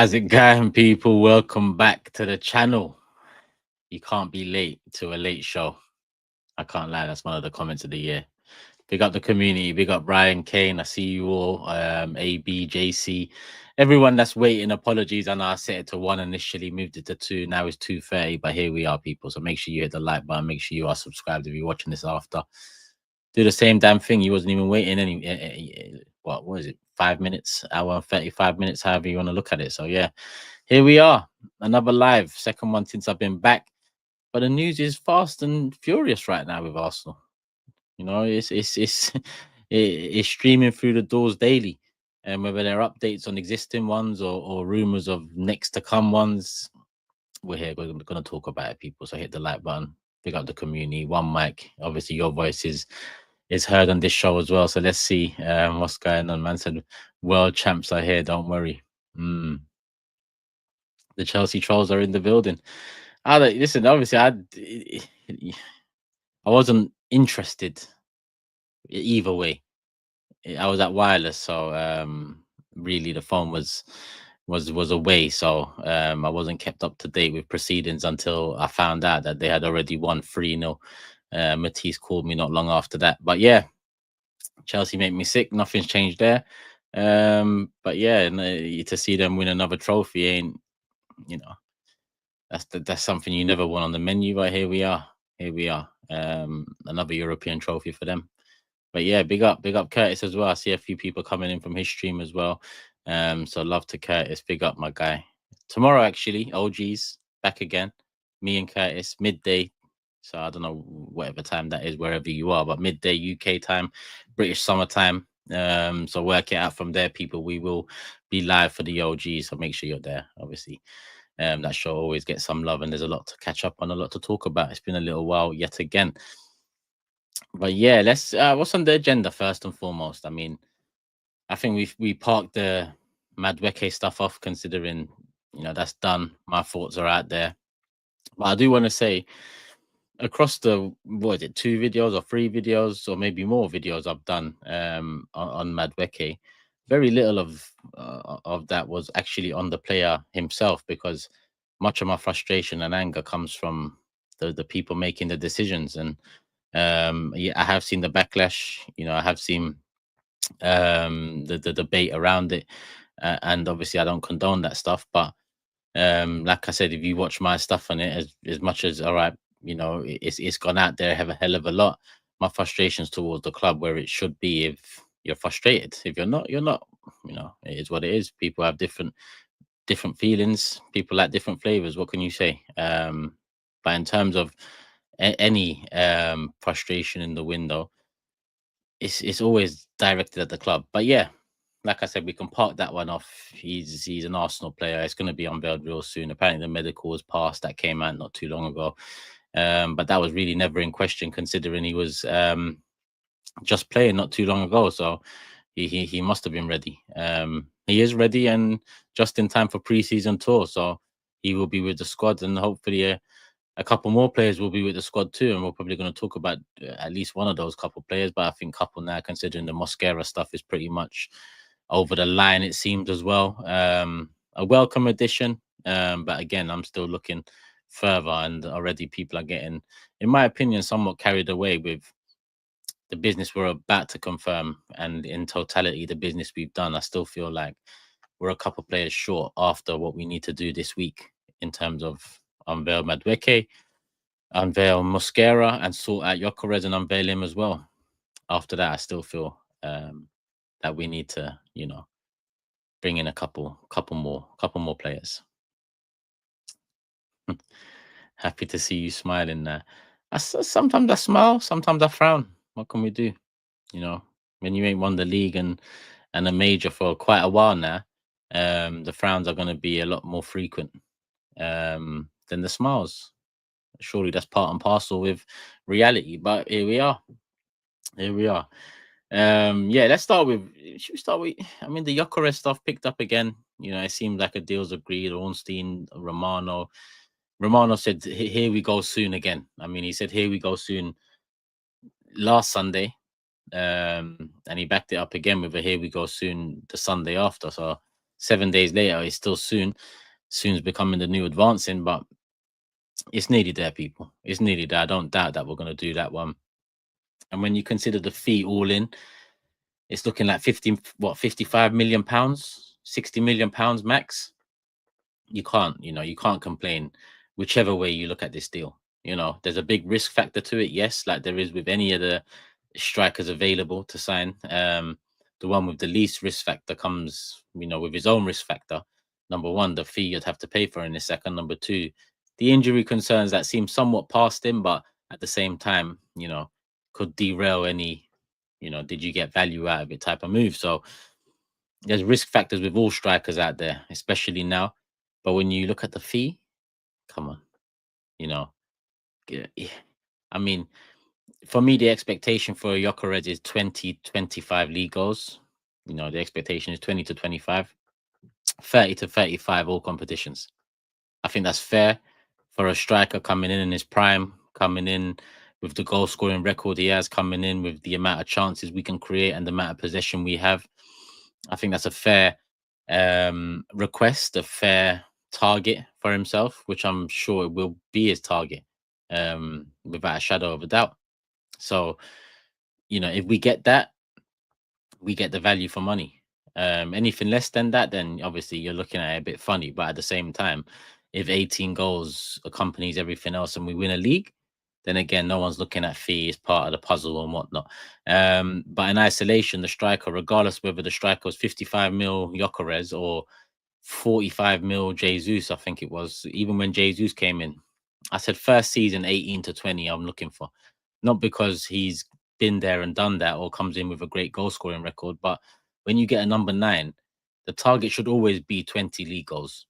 How's it going, people? Welcome back to the channel. You can't be late to a late show. I can't lie, that's one of the comments of the year. Big up the community, big up Brian Kane. I see you all. AB, JC, everyone that's waiting. Apologies. I know I set it to 1 initially, moved it to 2. Now it's 2:30, but here we are, people. So make sure you hit the like button. Make sure you are subscribed if you're watching this after. Do the same damn thing. You wasn't even waiting any. What was it? 5 minutes, hour and 35 minutes, however you want to look at it. So yeah, here we are, another live, second one since I've been back. But the news is fast and furious right now with Arsenal. You know, it's streaming through the doors daily, and whether they're updates on existing ones or rumors of next to come ones, we're here. We're going to talk about it, people. So hit the like button, pick up the community. One mic, obviously, your voice is heard on this show as well. So let's see what's going on. Man said, "World champs are here. Don't worry." The Chelsea trolls are in the building. Listen, obviously, I wasn't interested either way. I was at wireless, so really the phone was away, so I wasn't kept up to date with proceedings until I found out that they had already won 3-0. Matisse called me not long after that, but yeah, Chelsea make me sick. Nothing's changed there. But yeah, to see them win another trophy ain't, you know, that's something you never want on the menu. But here we are. Another European trophy for them. But yeah, big up Curtis as well. I see a few people coming in from his stream as well. So love to Curtis. Big up my guy. Tomorrow, actually, OGs back again. Me and Curtis, midday. So I don't know whatever time that is, wherever you are, but midday UK time, British summertime. So work it out from there, people. We will be live for the OGs, so make sure you're there, obviously. That show always gets some love, and there's a lot to catch up on, a lot to talk about. It's been a little while yet again. But yeah, let's what's on the agenda first and foremost? I mean, I think we parked the Madueke stuff off, considering, you know, that's done. My thoughts are out there. But I do want to say, across the, what is it, 2 videos or 3 videos or maybe more videos I've done on Madueke, very little of that was actually on the player himself, because much of my frustration and anger comes from the people making the decisions. And yeah, I have seen the backlash, you know, I have seen the debate around it, and obviously I don't condone that stuff, but like I said, if you watch my stuff on it, as much as, all right, you know, it's gone out there, have a hell of a lot. My frustrations towards the club where it should be. If you're frustrated, if you're not, you're not. You know, it is what it is. People have different feelings. People like different flavors. What can you say? But in terms of any frustration in the window, it's always directed at the club. But yeah, like I said, we can park that one off. He's an Arsenal player. It's going to be unveiled real soon. Apparently, the medical was passed. That came out not too long ago. But that was really never in question, considering he was just playing not too long ago. So he must have been ready. He is ready and just in time for pre-season tour. So he will be with the squad, and hopefully a couple more players will be with the squad too. And we're probably going to talk about at least one of those couple players. But I think couple now, considering the Mosquera stuff is pretty much over the line, it seems, as well. A welcome addition. But again, I'm still looking further, and already people are getting, in my opinion, somewhat carried away with the business we're about to confirm, and in totality, the business we've done. I still feel like we're a couple players short after what we need to do this week in terms of unveil Madueke, unveil Mosquera, and sort out Gyokeres and unveil him as well. After that, I still feel that we need to, you know, bring in a couple more players. Happy to see you smiling there. Sometimes I smile, sometimes I frown. What can we do? You know, when you ain't won the league and a major for quite a while now, the frowns are going to be a lot more frequent than the smiles. Surely that's part and parcel with reality. But here we are. Yeah, let's start with. Should we start with? I mean, the Gyokeres stuff picked up again. You know, it seemed like a deal's agreed. Ornstein, Romano said, "Here we go soon" again. I mean, he said, "Here we go soon" last Sunday, and he backed it up again with a "Here we go soon" the Sunday after. So 7 days later, it's still soon. Soon's becoming the new advancing, but it's nearly there, people. It's nearly there. I don't doubt that we're going to do that one. And when you consider the fee all in, it's looking like 50, what, 55 million pounds, 60 million pounds max. You can't complain whichever way you look at this deal. There's a big risk factor to it, yes, like there is with any of the strikers available to sign. The one with the least risk factor comes, with his own risk factor. Number one, the fee you'd have to pay for in a second. Number two, the injury concerns that seem somewhat past him, but at the same time, could derail any, did you get value out of it type of move. So there's risk factors with all strikers out there, especially now. But when you look at the fee, come on, you know, yeah, I mean, for me, the expectation for Gyokeres is 20, 25 league goals. The expectation is 20 to 25, 30 to 35 all competitions. I think that's fair for a striker coming in his prime, coming in with the goal scoring record he has, coming in with the amount of chances we can create and the amount of possession we have. I think that's a fair request, a fair target for himself, which I'm sure it will be his target, without a shadow of a doubt. So, if we get that, we get the value for money. Anything less than that, then obviously you're looking at it a bit funny. But at the same time, if 18 goals accompanies everything else and we win a league, then again, no one's looking at fee as part of the puzzle and whatnot. But in isolation, the striker, regardless whether the striker was 55 mil Gyokeres or 45 mil Jesus, I think it was, even when Jesus came in, I said first season 18 to 20, I'm looking for. Not because he's been there and done that or comes in with a great goal scoring record, but when you get a number 9, the target should always be 20 league goals.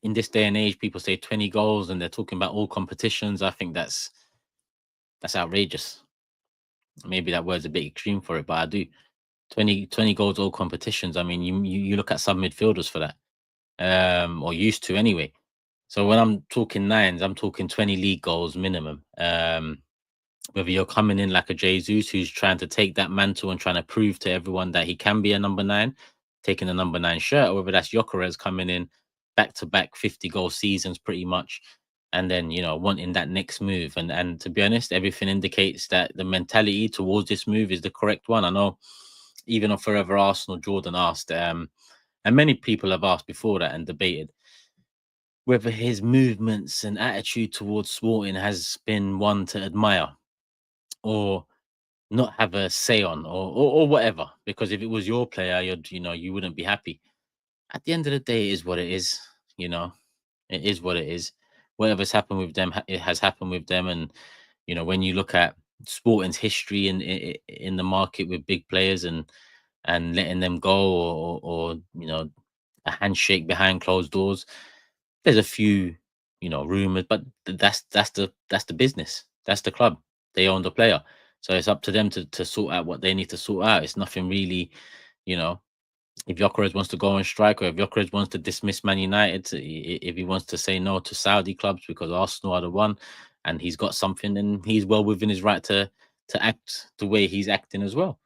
In this day and age, people say 20 goals and they're talking about all competitions. I think that's outrageous. Maybe that word's a bit extreme for it, but I do. 20 goals all competitions. I mean, you look at some midfielders for that, or used to anyway. So when I'm talking 9s, I'm talking 20 league goals minimum. Whether you're coming in like a Jesus who's trying to take that mantle and trying to prove to everyone that he can be a number 9, taking a number 9 shirt, or whether that's Gyokeres coming in back-to-back 50-goal seasons pretty much, and then, wanting that next move. And to be honest, everything indicates that the mentality towards this move is the correct one. I know even on Forever Arsenal, Jordan asked, and many people have asked before that and debated whether his movements and attitude towards Sporting has been one to admire or not have a say on, or whatever. Because if it was your player, you wouldn't be happy. At the end of the day, it is what it is. It is what it is. Whatever's happened with them, it has happened with them. And when you look at Sporting's history in the market with big players and letting them go, or a handshake behind closed doors, there's a few rumors, but that's the business. That's the club. They own the player, so it's up to them to sort out what they need to sort out. It's nothing really, you know. If Gyokeres wants to go on strike, or if Gyokeres wants to dismiss Man United, if he wants to say no to Saudi clubs because Arsenal are the one, and he's got something, then he's well within his right to act the way he's acting as well.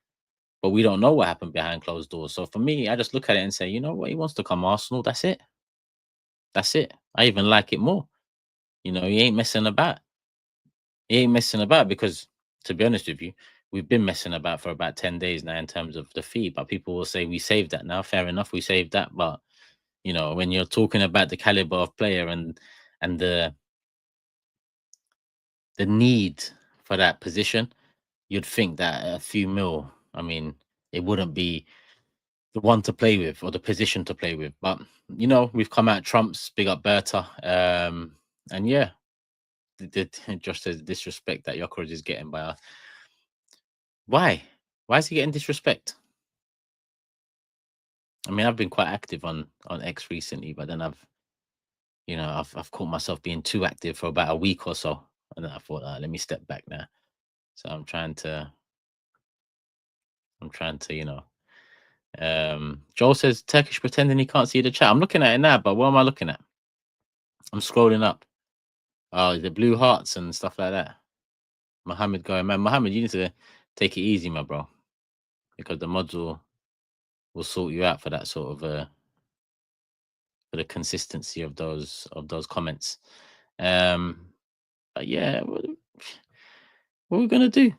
But we don't know what happened behind closed doors. So for me, I just look at it and say, you know what, he wants to come Arsenal. That's it. That's it. I even like it more. He ain't messing about. He ain't messing about because, to be honest with you, we've been messing about for about 10 days now in terms of the fee. But people will say we saved that now. Fair enough, we saved that. But when you're talking about the caliber of player and the need for that position, you'd think that a few mil, I mean, it wouldn't be the one to play with or the position to play with. But we've come out trumps, big up Berta. And yeah, just as disrespect that Gyokeres is getting by us. Why? Why is he getting disrespect? I mean, I've been quite active on X recently, but then I've caught myself being too active for about a week or so, and then I thought, let me step back now. So I'm trying to. Joel says Turkish pretending he can't see the chat. I'm looking at it now, but what am I looking at? I'm scrolling up. Oh, the blue hearts and stuff like that. Mohammed going, man. Mohammed, you need to take it easy, my bro, because the mods will sort you out for that sort of for the consistency of those comments. Um, but yeah, what are we gonna do?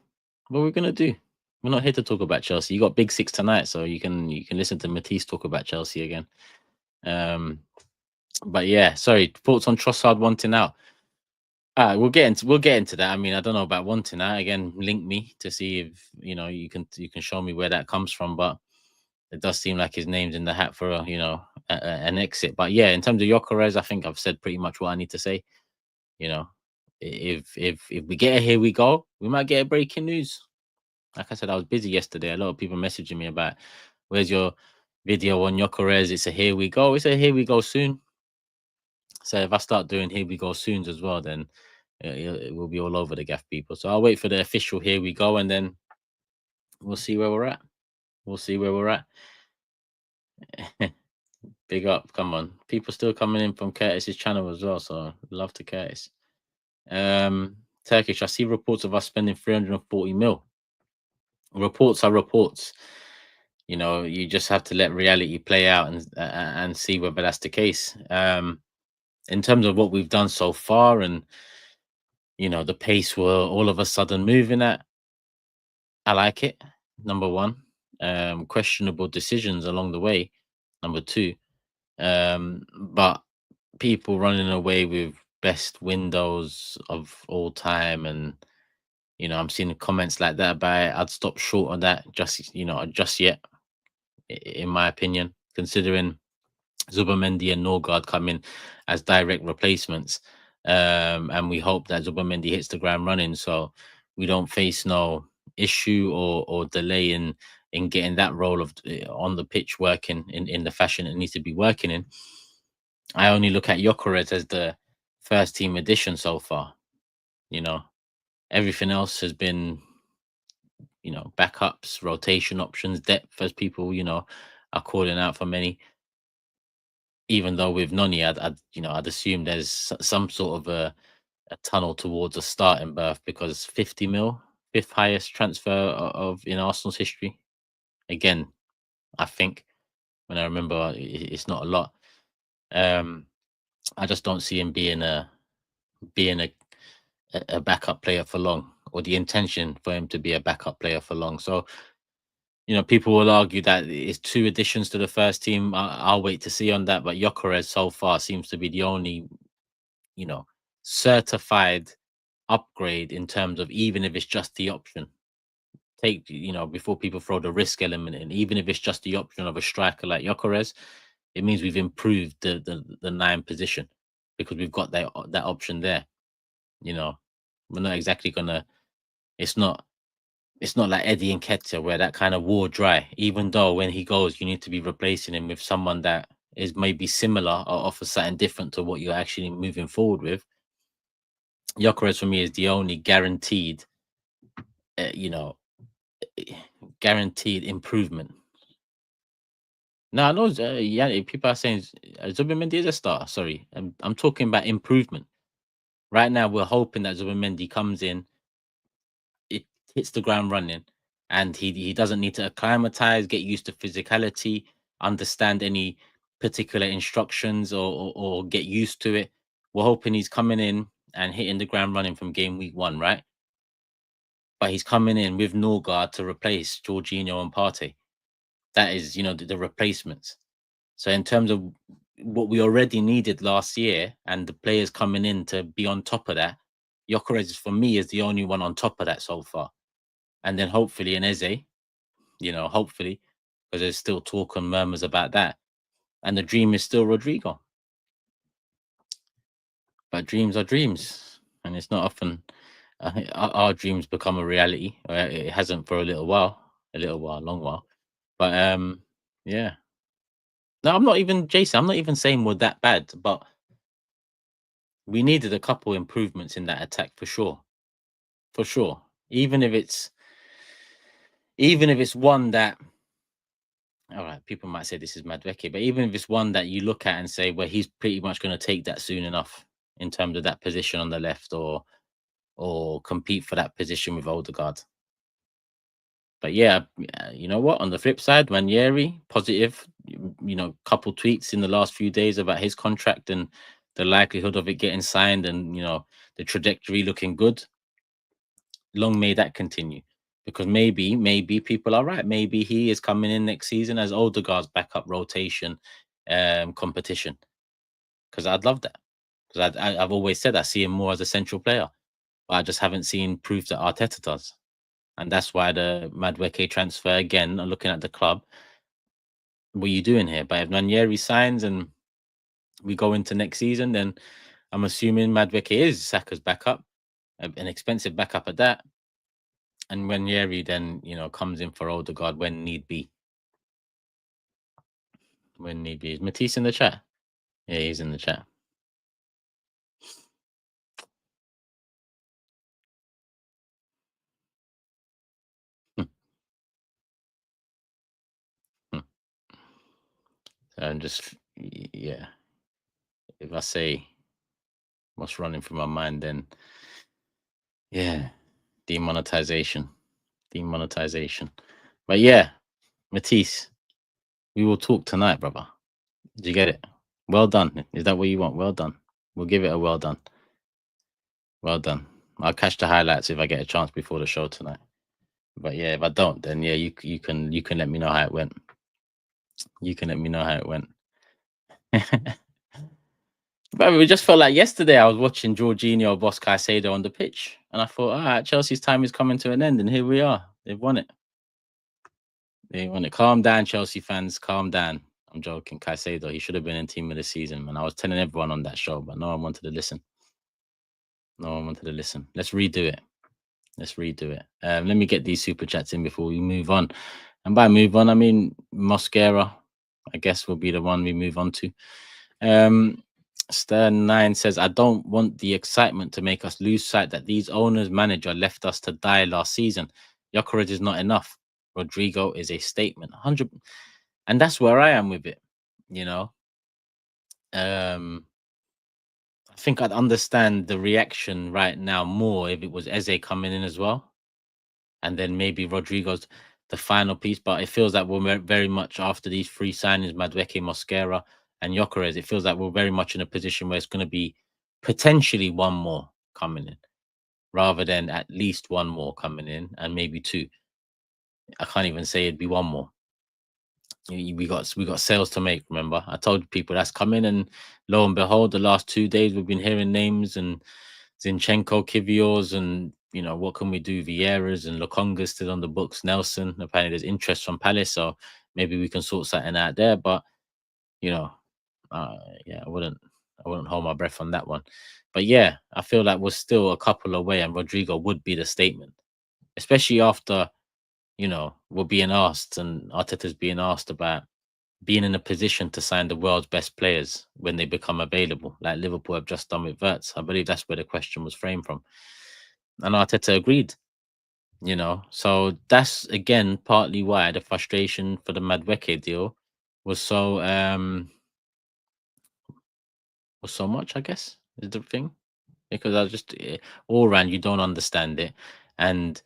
What are we gonna do? We're not here to talk about Chelsea. You got Big Six tonight, so you can listen to Matisse talk about Chelsea again. Um, but yeah, sorry. Thoughts on Trossard wanting out? We'll get into that. I mean, I don't know about wanting out again. Link me to see if you can show me where that comes from. But it does seem like his name's in the hat for an exit. But yeah, in terms of Gyokeres, I think I've said pretty much what I need to say. You know, if we get a here we go, we might get a breaking news. Like I said, I was busy yesterday. A lot of people messaging me about where's your video on Gyokeres. It's a here we go. It's a here we go soon. So if I start doing here we go soons as well, then it will be all over the gaff people. So I'll wait for the official here we go, and then we'll see where we're at. We'll see where we're at. Big up, come on. People still coming in from Curtis's channel as well, so love to Curtis. Turkish, I see reports of us spending 340 mil. Reports are reports. You just have to let reality play out and see whether that's the case. In terms of what we've done so far, and the pace we're all of a sudden moving at, I like it. Number one. Questionable decisions along the way. Number two. But people running away with best windows of all time, and I'm seeing comments like that about it. I'd stop short of that just yet, in my opinion, considering Zubamendi and Norgard come in as direct replacements. And we hope that Zubamendi hits the ground running, so we don't face no issue or delay in getting that role of on the pitch working in the fashion it needs to be working in. I only look at Gyokeres as the first team addition so far. Everything else has been backups, rotation options, depth, as people are calling out for many. Even though with Noni, I'd assume there's some sort of a tunnel towards a starting berth, because 50 mil, fifth highest transfer of in Arsenal's history. Again, I think when I remember, it's not a lot. I just don't see him being a backup player for long, or the intention for him to be a backup player for long. So, people will argue that it's two additions to the first team. I'll wait to see on that. But Gyokeres so far seems to be the only, certified upgrade in terms of, even if it's just the option. Before people throw the risk element in, even if it's just the option of a striker like Gyokeres, it means we've improved the nine position, because we've got that option there. We're not exactly gonna. It's not. It's not like Eddie and Nketiah, where that kind of wore dry. Even though when he goes, you need to be replacing him with someone that is maybe similar or offers something different to what you're actually moving forward with. Gyokeres for me is the only guaranteed, uh, you know, guaranteed improvement. No, I know. Yeah, people are saying Zubimendi is a star. Sorry, I'm talking about improvement. Right now, we're hoping that Zubimendi comes in, it hits the ground running, and he doesn't need to acclimatize, get used to physicality, understand any particular instructions, or get used to it. We're hoping he's coming in and hitting the ground running from game week one, right? But he's coming in with Norgard to replace Jorginho and Partey. That is, the replacements. So in terms of what we already needed last year, and the players coming in to be on top of that, Gyokeres for me is the only one on top of that so far. And then hopefully in Eze, hopefully, because there's still talk and murmurs about that. And the dream is still Rodrigo. But dreams are dreams, and it's not often our dreams become a reality. It hasn't for a long while. But yeah. No, I'm not even Jason. I'm not even saying we're that bad, but we needed a couple improvements in that attack for sure, for sure. Even if it's one that, all right, people might say this is Madveke, but even if it's one that you look at and say, well, he's pretty much going to take that soon enough in terms of that position on the left, or compete for that position with Odegaard. But yeah, you know what? On the flip side, Ranieri, positive. Couple tweets in the last few days about his contract and the likelihood of it getting signed, and the trajectory looking good. Long may that continue, because maybe people are right. Maybe he is coming in next season as Odegaard's backup rotation competition. Because I'd love that. Because I've always said I see him more as a central player, but I just haven't seen proof that Arteta does. And that's why the Madueke transfer, again, looking at the club, what are you doing here? But if Ranieri signs and we go into next season, then I'm assuming Madueke is Saka's backup, an expensive backup at that. And Ranieri then, comes in for Odegaard when need be. When need be. Is Matisse in the chat? Yeah, he's in the chat. And just, yeah, if I say what's running through my mind, then yeah, demonetization. Demonetization. But yeah, Matisse, we will talk tonight, brother. Did you get it? Well done. Is that what you want? Well done. We'll give it a well done. Well done. I'll catch the highlights if I get a chance before the show tonight. But yeah, if I don't, then yeah, you can let me know how it went. You can let me know how it went. But we just felt like yesterday I was watching Jorginho, Boss Caicedo on the pitch, and I thought, all right, Chelsea's time is coming to an end, and here we are. They've won it. They won it. Calm down, Chelsea fans. Calm down. I'm joking. Caicedo, he should have been in team of the season, man. I was telling everyone on that show, but no one wanted to listen. No one wanted to listen. Let's redo it. Let's redo it. Let me get these super chats in before we move on. And by move on, I mean Mosquera, I guess, will be the one we move on to. Stern9 says, I don't want the excitement to make us lose sight that these owners manager left us to die last season. Gyokeres is not enough. Rodrigo is a statement. 100. And that's where I am with it. I think I'd understand the reaction right now more if it was Eze coming in as well. And then maybe Rodrigo's the final piece. But it feels like we're very much after these three signings, Madueke, Mosquera, and Gyokeres. It feels like we're very much in a position where it's going to be potentially one more coming in, rather than at least one more coming in and maybe two. I can't even say it'd be one more. We got sales to make. Remember, I told people that's coming, and lo and behold, the last 2 days we've been hearing names and Zinchenko, Kiviors, and what can we do? Vieira's and Lokonga's still on the books. Nelson, apparently there's interest from Palace, so maybe we can sort something out there. But yeah, I wouldn't hold my breath on that one. But yeah, I feel like we're still a couple away, and Rodrigo would be the statement, especially after we're being asked, and Arteta's being asked about being in a position to sign the world's best players when they become available, like Liverpool have just done with Wirtz. I believe that's where the question was framed from. And Arteta agreed, So that's, again, partly why the frustration for the Madueke deal was so much, I guess, is the thing. Because I just, all around, you don't understand it. And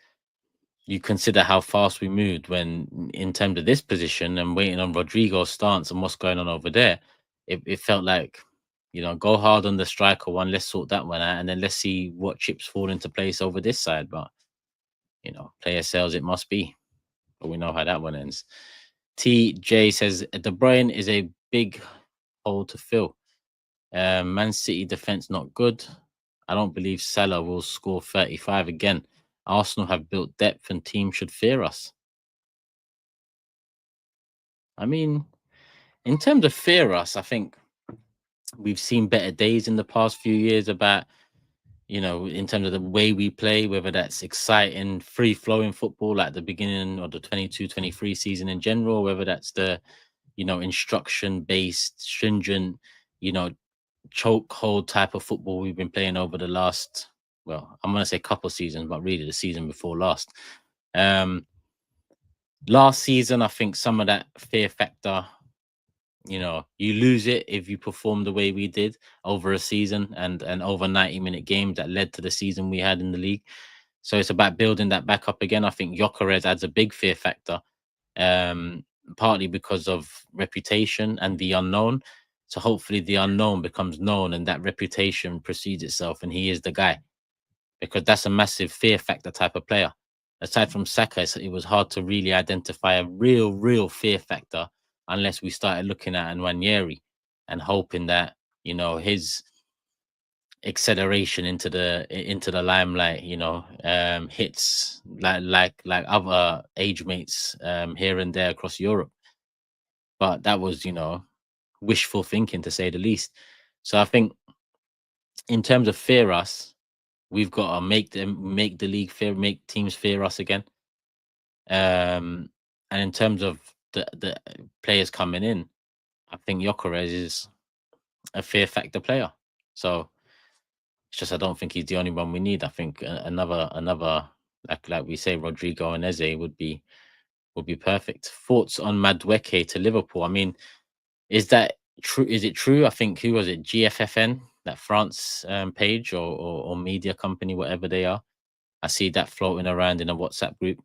you consider how fast we moved when, in terms of this position and waiting on Rodrigo's stance and what's going on over there, it felt like, go hard on the striker one, let's sort that one out, and then let's see what chips fall into place over this side. But, player sales, it must be. But we know how that one ends. TJ says, De Bruyne is a big hole to fill. Man City defense not good. I don't believe Salah will score 35 again. Arsenal have built depth and team should fear us. I mean, in terms of fear us, I think we've seen better days in the past few years about, in terms of the way we play, whether that's exciting, free-flowing football like the beginning of the 22-23 season in general, whether that's the, instruction-based, stringent, chokehold type of football we've been playing over the last, well, I'm going to say couple seasons, but really the season before last. Last season, I think some of that fear factor, you lose it if you perform the way we did over a season and over 90-minute games that led to the season we had in the league. So it's about building that back up again. I think Gyokeres adds a big fear factor, um, partly because of reputation and the unknown. So hopefully the unknown becomes known and that reputation precedes itself, and he is the guy, because that's a massive fear factor type of player. Aside from Saka, it was hard to really identify a real fear factor unless we started looking at Nwaneri and hoping that, his acceleration into the limelight, hits like other age mates here and there across Europe. But that was, wishful thinking to say the least. So I think in terms of fear us, we've got to make the league fear, make teams fear us again. And in terms of the players coming in, I think Gyökeres is a fear factor player. So it's just I don't think he's the only one we need. I think another like we say, Rodrigo and Eze would be perfect. Thoughts on Madueke to Liverpool? I mean, is that true? Is it true? I think who was it? GFFN, that France page or media company, whatever they are. I see that floating around in a WhatsApp group.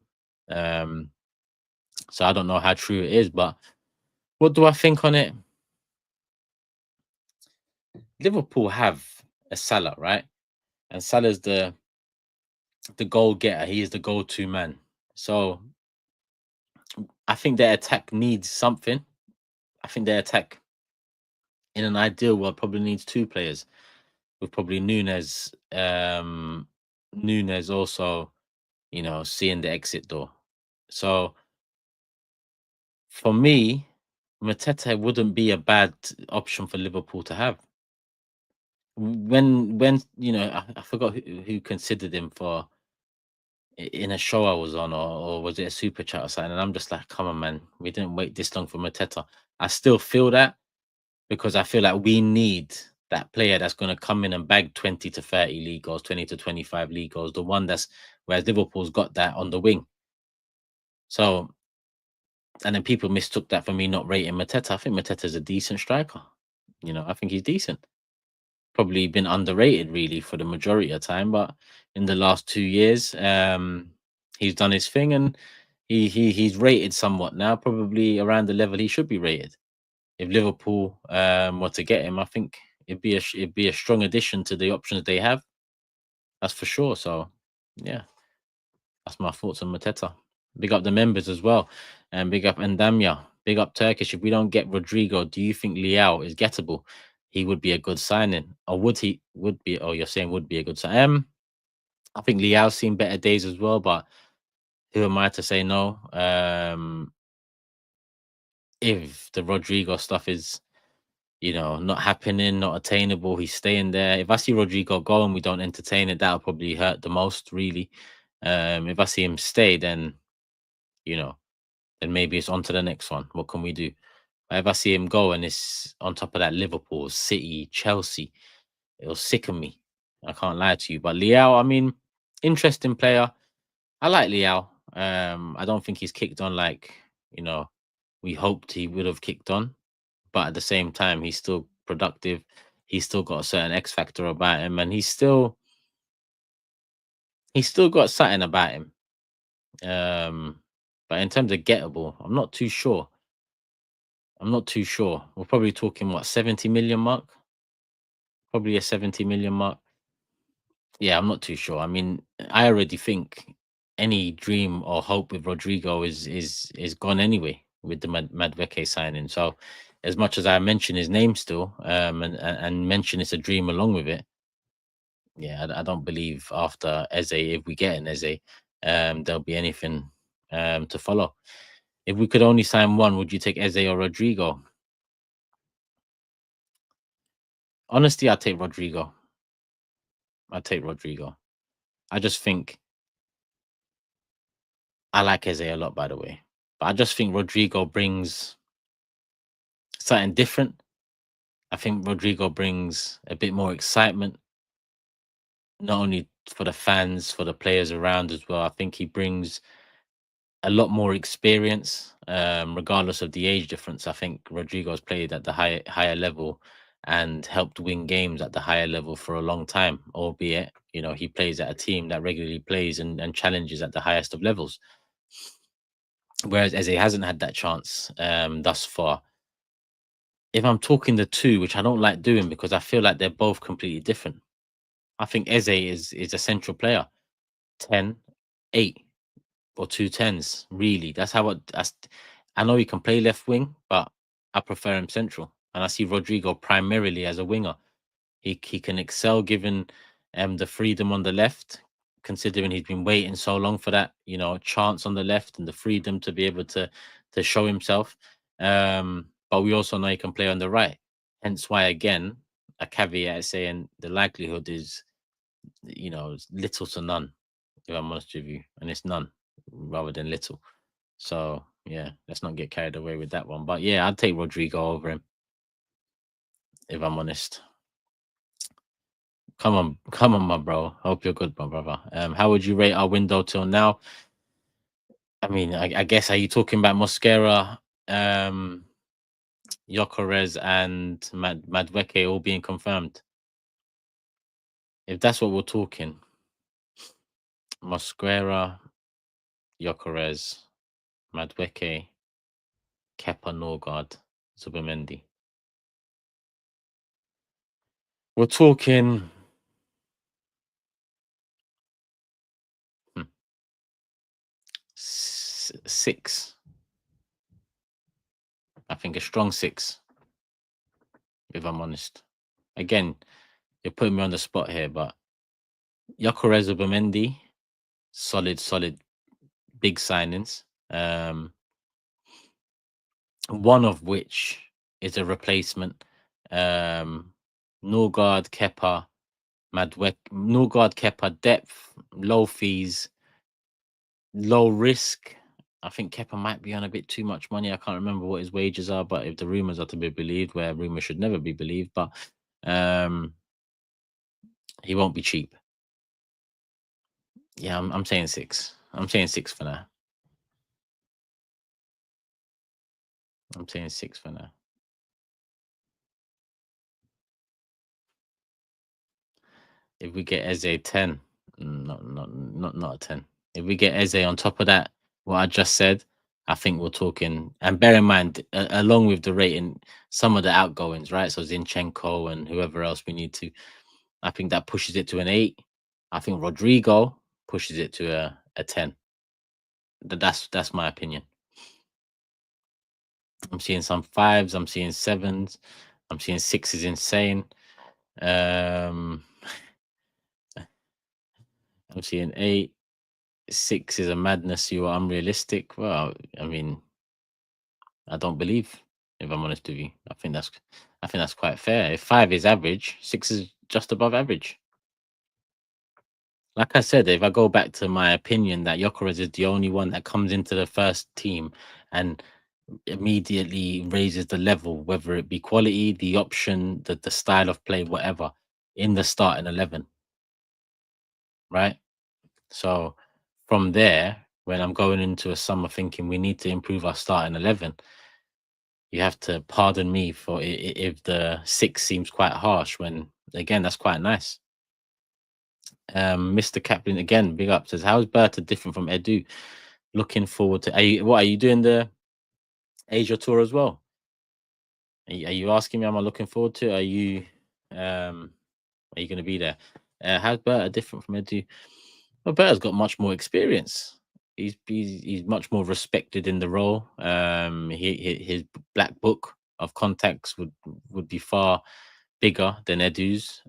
Um, so I don't know how true it is, but what do I think on it? Liverpool have a Salah, right? And Salah's the goal getter. He is the go-to man. So I think their attack needs something. I think their attack, in an ideal world, probably needs two players, with probably Nunes also, seeing the exit door. So for me, Mateta wouldn't be a bad option for Liverpool to have. When I forgot who considered him for in a show I was on, or was it a super chat or something? And I'm just like, come on, man, we didn't wait this long for Mateta. I still feel that, because I feel like we need that player that's going to come in and bag 20 to 30 league goals, 20 to 25 league goals, the one that's, whereas Liverpool's got that on the wing. So, and then people mistook that for me not rating Mateta. I think Mateta's a decent striker. I think he's decent. Probably been underrated really for the majority of time, but in the last 2 years, he's done his thing, and he's rated somewhat now, probably around the level he should be rated. If Liverpool were to get him, I think it'd be a strong addition to the options they have. That's for sure. So yeah, that's my thoughts on Mateta. Big up the members as well, and big up Endamia. Big up Turkish. If we don't get Rodrigo, do you think Liao is gettable? He would be a good signing, or would he? Would be? Oh, you're saying would be a good sign. I think Liao's seen better days as well, but who am I to say no? If the Rodrigo stuff is, not happening, not attainable, he's staying there. If I see Rodrigo go and we don't entertain it, that'll probably hurt the most, really. If I see him stay, then you know, then maybe it's on to the next one. What can we do? But if I see him go and it's on top of that Liverpool, City, Chelsea, it'll sicken me. I can't lie to you. But Liao, I mean, interesting player. I like Liao. I don't think he's kicked on like, we hoped he would have kicked on. But at the same time, he's still productive. He's still got a certain X factor about him, and he's still got something about him. But in terms of gettable, I'm not too sure. We're probably talking what, 70 million mark? Probably a 70 million mark. Yeah, I'm not too sure. I mean, I already think any dream or hope with Rodrigo is gone anyway with the Madveke signing. So, as much as I mention his name still, and mention it's a dream along with it, yeah, I don't believe after Eze, if we get an Eze, there'll be anything to follow. If we could only sign one, would you take Eze or Rodrigo? Honestly, I'd take Rodrigo. I'd take Rodrigo. I just think I like Eze a lot, by the way. But I just think Rodrigo brings something different. I think Rodrigo brings a bit more excitement, not only for the fans, for the players around as well. I think he brings a lot more experience, regardless of the age difference. I think Rodrigo's played at the higher level and helped win games at the higher level for a long time, albeit, he plays at a team that regularly plays and challenges at the highest of levels. Whereas Eze hasn't had that chance thus far. If I'm talking the two, which I don't like doing because I feel like they're both completely different. I think Eze is a central player, 10, 8, or two tens. Really, that's how I know he can play left wing, but I prefer him central, and I see Rodrigo primarily as a winger. He can excel given the freedom on the left, considering he's been waiting so long for that, chance on the left and the freedom to be able to show himself. But we also know he can play on the right. Hence why, again, a caveat is saying the likelihood is, little to none, if I'm honest with you. And it's none rather than little. So yeah, let's not get carried away with that one. But yeah, I'd take Rodrigo over him, if I'm honest. Come on, my bro. Hope you're good, my brother. How would you rate our window till now? I mean, I guess, are you talking about Mosquera, Gyokeres, and Madweke all being confirmed? If that's what we're talking, Mosquera, Gyokeres, Madweke, Kepa, Norgard, Zubimendi. We're talking 6. I think a strong 6, if I'm honest. Again, you're putting me on the spot here, but Gyokeres, Zubimendi, solid, big signings. One of which is a replacement. Norgard, Kepa, Norgard, Kepa, depth, low fees, low risk. I think Kepa might be on a bit too much money. I can't remember what his wages are, but if the rumors are to be believed, where rumors should never be believed, but he won't be cheap. Yeah, I'm saying 6. I'm saying 6 for now. I'm saying 6 for now. If we get Eze 10, not a 10. If we get Eze on top of that, what I just said, I think we're talking. And bear in mind, along with the rating, some of the outgoings, right? So Zinchenko and whoever else we need to. I think that pushes it to an 8. I think Rodrigo pushes it to a 10. That's my opinion. I'm seeing some 5s. I'm seeing 7s. I'm seeing 6 is insane. I'm seeing 8. 6 is a madness. You are unrealistic. Well, I mean, I don't believe, if I'm honest with you. I think that's quite fair. If 5 is average, 6 is just above average. Like I said, if I go back to my opinion that Gyokeres is the only one that comes into the first team and immediately raises the level, whether it be quality, the option, the style of play, whatever, in the starting 11, right? So from there, when I'm going into a summer thinking we need to improve our starting 11, you have to pardon me for if the 6 seems quite harsh, when again, that's quite nice. Mr. Kaplan again, big up, says, how's Berta different from Edu? Looking forward to, are you doing the Asia tour as well? Are you asking me, am I looking forward to it? Are you going to be there? How's Berta different from Edu? Well, Berta's got much more experience. He's much more respected in the role. His black book of contacts would be far bigger than Edu's.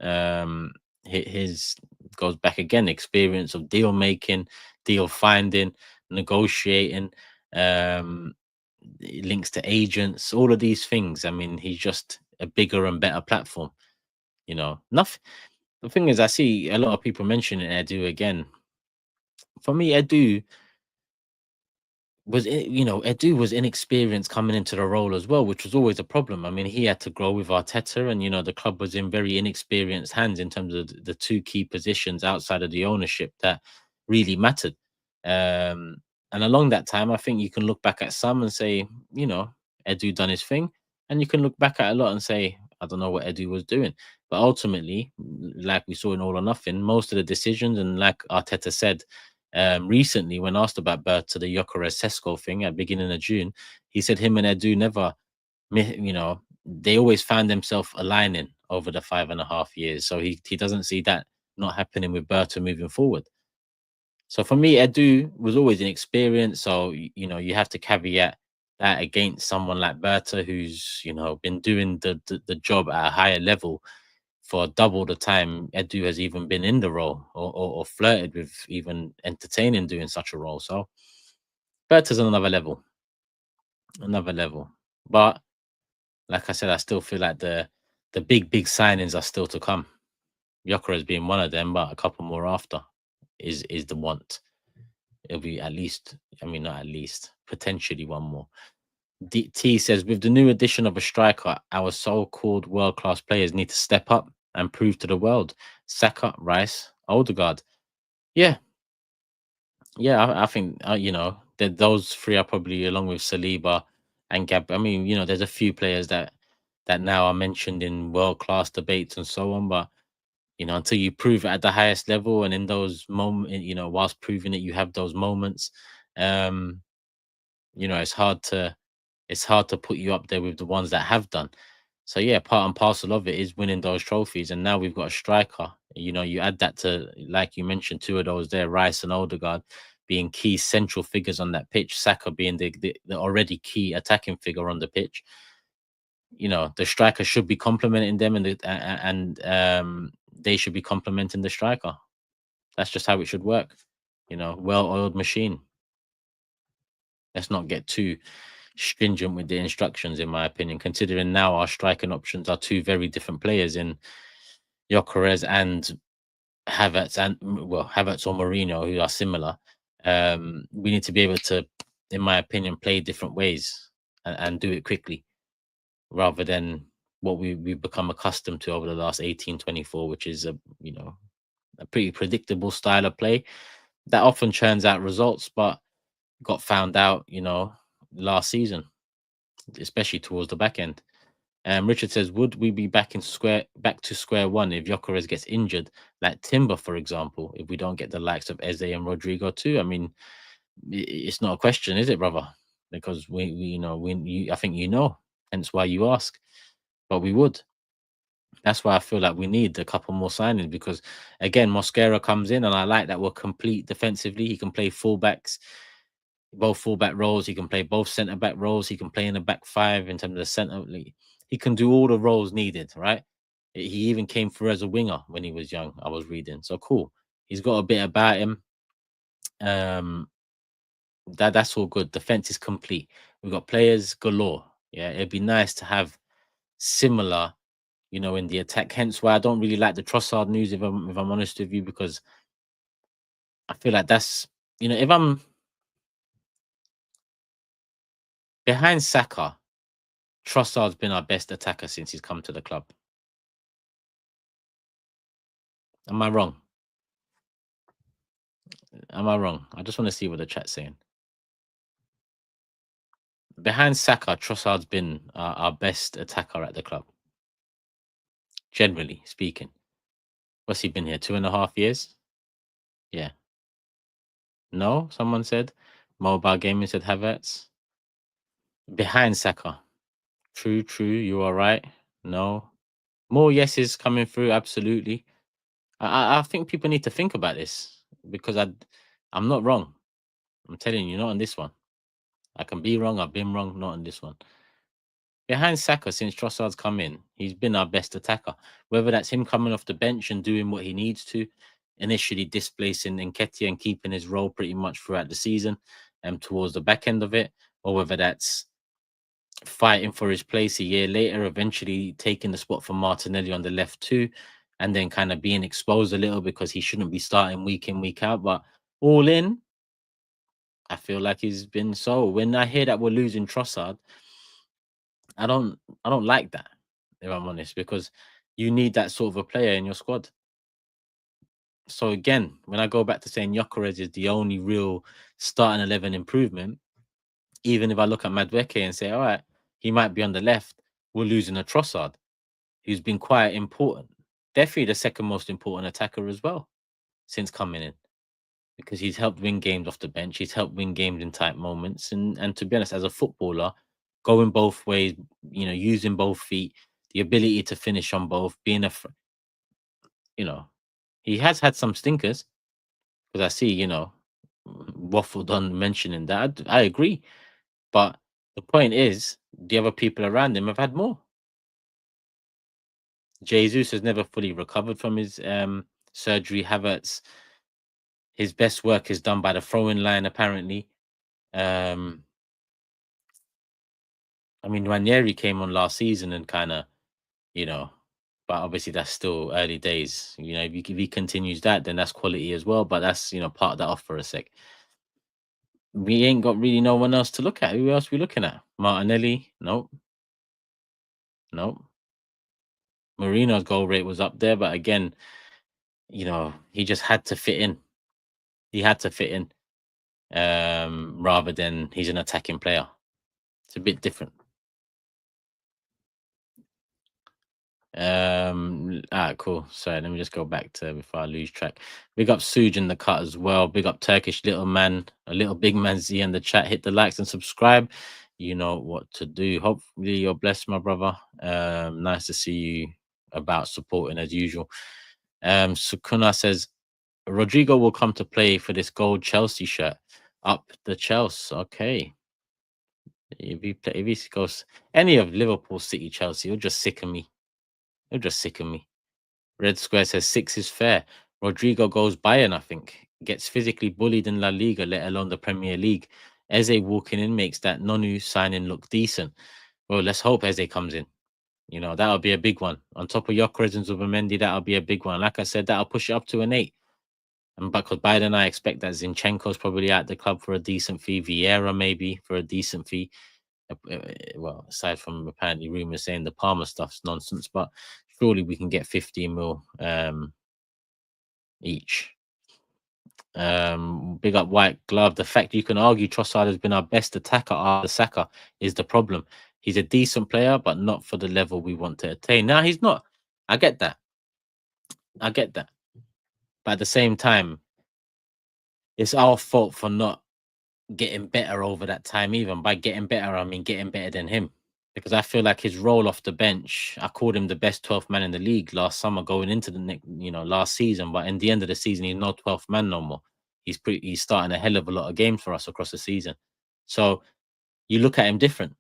His goes back again, experience of deal making, deal finding, negotiating, links to agents, all of these things. I mean, he's just a bigger and better platform. Nothing. The thing is, I see a lot of people mentioning Edu again. For me, Edu Edu was inexperienced coming into the role as well, which was always a problem. I mean, he had to grow with Arteta, and the club was in very inexperienced hands in terms of the two key positions outside of the ownership that really mattered. And along that time, I think you can look back at some and say, Edu done his thing, and you can look back at a lot and say, I don't know what Edu was doing. But ultimately, like we saw in All or Nothing, most of the decisions, and like Arteta said recently when asked about Berta, the Gyokeres Sesko thing at beginning of June, he said him and Edu never, they always found themselves aligning over the 5.5 years. So he doesn't see that not happening with Berta moving forward. So for me, Edu was always inexperienced. So you have to caveat that against someone like Berta, who's been doing the job at a higher level for double the time Edu has even been in the role, or flirted with even entertaining doing such a role. So Berta's on another level, another level. But like I said, I still feel like the big signings are still to come. Gyökeres being one of them, but a couple more after is the want. It'll be at least, I mean, not at least, potentially one more. T says, with the new addition of a striker, our so-called world-class players need to step up and prove to the world. Saka, Rice, Odegaard. Yeah, yeah, I think that those three are probably, along with Saliba and Gab. I mean, there's a few players that now are mentioned in world-class debates and so on, but until you prove it at the highest level, and in those moments, whilst proving it, you have those moments. Um, it's hard to put you up there with the ones that have done. So yeah, part and parcel of it is winning those trophies. And now we've got a striker. You add that to, like you mentioned, two of those there, Rice and Odegaard, being key central figures on that pitch. Saka being the already key attacking figure on the pitch. The striker should be complementing them, and they should be complementing the striker. That's just how it should work. Well-oiled machine. Let's not get too stringent with the instructions, in my opinion, considering now our striking options are two very different players in Gyökeres and Havertz, Havertz or Mourinho, who are similar. We need to be able to, in my opinion, play different ways and do it quickly, rather than what we've become accustomed to over the last 18-24, which is a pretty predictable style of play that often churns out results, but got found out, last season, especially towards the back end. Richard says, would we be back to square one if Gyökeres gets injured, like Timber, for example, if we don't get the likes of Eze and Rodrigo too? I mean, it's not a question, is it, brother? Because I think hence why you ask. But we would. That's why I feel like we need a couple more signings, because again, Mosquera comes in, and I like that we're complete defensively. He can play fullbacks, both fullback roles. He can play both centre back roles. He can play in the back five in terms of the centre. He can do all the roles needed, right? He even came through as a winger when he was young. I was reading, so cool. He's got a bit about him. That's all good. Defense is complete. We've got players galore. Yeah, it'd be nice to have similar, in the attack. Hence why I don't really like the Trossard news, if I'm honest with you, because I feel like that's, if I'm behind Saka, Trossard's been our best attacker since he's come to the club. Am I wrong? Am I wrong? I just want to see what the chat's saying. Behind Saka, Trossard's been our best attacker at the club, generally speaking. What's he been here? 2.5 years? Yeah. No, someone said. Mobile Gaming said Havertz. Behind Saka. True, true. You are right. No. More yeses coming through. Absolutely. I think people need to think about this, because I'm not wrong. I'm telling you, not on this one. I can be wrong. I've been wrong. Not on this one. Behind Saka, since Trossard's come in, he's been our best attacker. Whether that's him coming off the bench and doing what he needs to, initially displacing Nketiah and keeping his role pretty much throughout the season and towards the back end of it, or whether that's fighting for his place a year later, eventually taking the spot from Martinelli on the left too, and then kind of being exposed a little because he shouldn't be starting week in, week out. But all in, I feel like he's been so. When I hear that we're losing Trossard, I don't like that, if I'm honest, because you need that sort of a player in your squad. So again, when I go back to saying Gyökeres is the only real starting 11 improvement, even if I look at Madueke and say, all right, he might be on the left, we're losing a Trossard. who's been quite important. Definitely the second most important attacker as well since coming in, because he's helped win games off the bench. He's helped win games in tight moments, and to be honest, as a footballer, going both ways, using both feet, the ability to finish on both, being you know, he has had some stinkers because I see, waffled on mentioning that. I agree, but the point is, the other people around him have had more. Jesus has never fully recovered from his surgery. Havertz, his best work is done by the throwing line, apparently. Um, I mean, Ranieri came on last season and kind of, you know, but obviously that's still early days. If he continues that, then that's quality as well. But that's part of that off for a sec. We ain't got really no one else to look at. Who else we looking at? Martinelli? Nope, nope. Marino's goal rate was up there, but again, he just had to fit in. He had to fit in, rather than he's an attacking player. It's a bit different. Cool. Sorry, let me just go back to before I lose track. Big up Suj in the cut as well. Big up Turkish little man, a little big man Z in the chat. Hit the likes and subscribe. You know what to do. Hopefully you're blessed, my brother. Nice to see you about supporting as usual. Sukuna says Rodrigo will come to play for this gold Chelsea shirt. Up the Chelsea. Okay. If he goes any of Liverpool, City, Chelsea, he'll just sicken me. He'll just sicken me. Red Square says 6 is fair. Rodrigo goes Bayern, I think. Gets physically bullied in La Liga, let alone the Premier League. Eze walking in makes that Nonu signing look decent. Well, let's hope Eze comes in. That'll be a big one. On top of Gyokeres and Zubimendi, that'll be a big one. Like I said, that'll push it up to an 8. And because by then I expect that Zinchenko's probably at the club for a decent fee. Vieira maybe for a decent fee. Well, aside from apparently rumors saying the Palmer stuff's nonsense, but surely we can get 15 mil each. Big up White Glove. The fact you can argue Trossard has been our best attacker after Saka is the problem. He's a decent player, but not for the level we want to attain. Now he's not. I get that. I get that. But at the same time, it's our fault for not getting better over that time. Even by getting better, I mean getting better than him. Because I feel like his role off the bench, I called him the best 12th man in the league last summer going into the next, last season. But in the end of the season, he's not 12th man no more. He's starting a hell of a lot of games for us across the season. So you look at him different.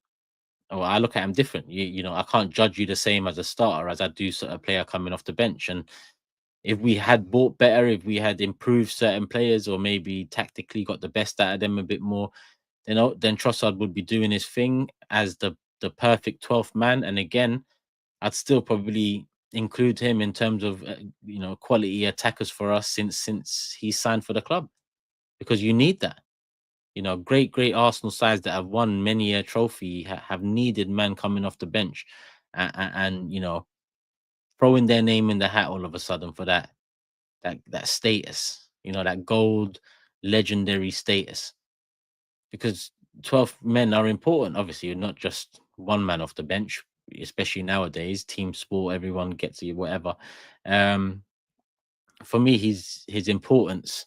Or I look at him different. I can't judge you the same as a starter as I do a player coming off the bench. And if we had bought better, if we had improved certain players, or maybe tactically got the best out of them a bit more, then Trossard would be doing his thing as the perfect 12th man. And again, I'd still probably include him in terms of quality attackers for us since he signed for the club, because you need that. Great Arsenal sides that have won many a trophy have needed men coming off the bench, and throwing their name in the hat all of a sudden for that status, that gold legendary status, because 12 men are important. Obviously, you're not just one man off the bench, especially nowadays, team sport, everyone gets you, whatever. Um, for me, his importance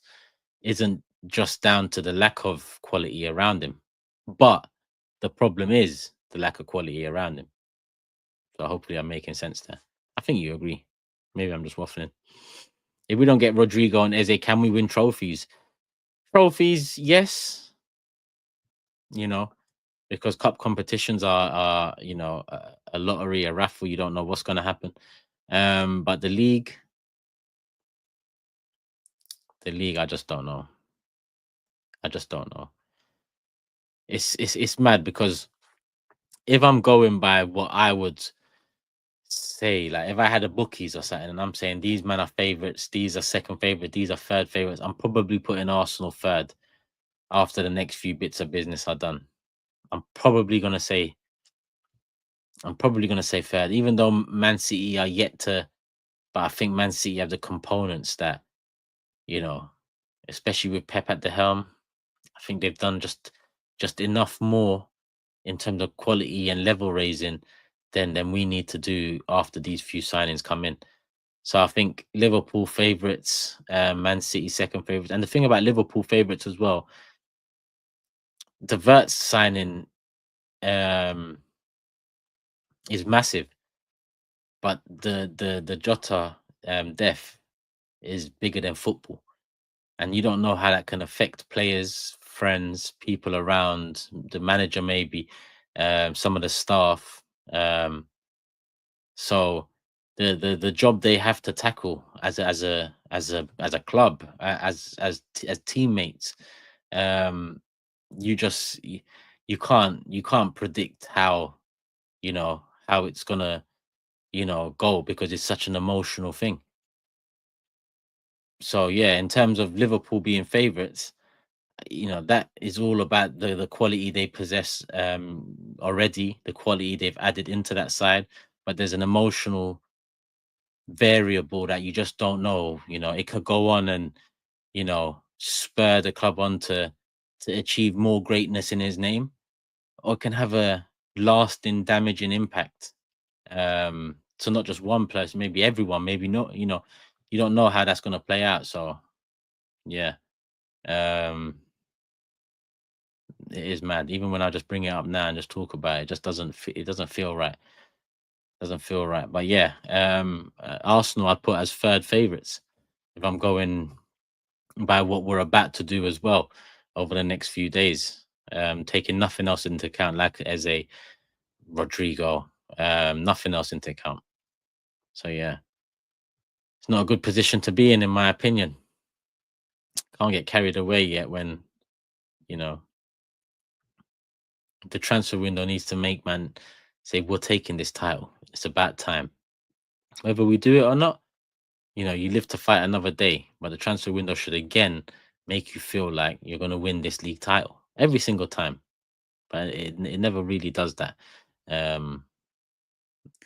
isn't just down to the lack of quality around him, but the problem is the lack of quality around him. So hopefully I'm making sense there. I think you agree. Maybe I'm just waffling. If we don't get Rodrigo and Eze, can we win trophies? Trophies, yes. Because cup competitions are a lottery, a raffle. You don't know what's going to happen. But the league, I just don't know. I just don't know. It's mad, because if I'm going by what I would say, like if I had a bookies or something, and I'm saying these men are favorites, these are second favorite, these are third favorites, I'm probably putting Arsenal third after the next few bits of business are done. I'm probably gonna say third, even though Man City are yet to. But I think Man City have the components that, especially with Pep at the helm, I think they've done just enough more in terms of quality and level raising than we need to do after these few signings come in. So I think Liverpool favourites, Man City second favourites. And the thing about Liverpool favourites as well, the Verts signing um, is massive, but the Jota death is bigger than football, and you don't know how that can affect players, friends, people around, the manager maybe, some of the staff. Um, so the job they have to tackle as a club, as teammates, um, you can't predict how how it's gonna go, because it's such an emotional thing. So yeah, in terms of Liverpool being favourites, that is all about the quality they possess already, the quality they've added into that side. But there's an emotional variable that you just don't know. It could go on and spur the club on to achieve more greatness in his name, or it can have a lasting damaging impact to not just one person, maybe everyone, maybe not. You don't know how that's going to play out. So yeah, um it is mad. Even when I just bring it up now and just talk about it, just it doesn't feel right. Doesn't feel right. But yeah, Arsenal I'd put as third favourites if I'm going by what we're about to do as well over the next few days. Taking nothing else into account, like as a Rodrigo, nothing else into account. So yeah, it's not a good position to be in my opinion. Can't get carried away yet when you know the transfer window needs to make man say we're taking this title. It's about time. Whether we do it or not, you live to fight another day. But the transfer window should again make you feel like you're going to win this league title every single time. But it never really does that. Um,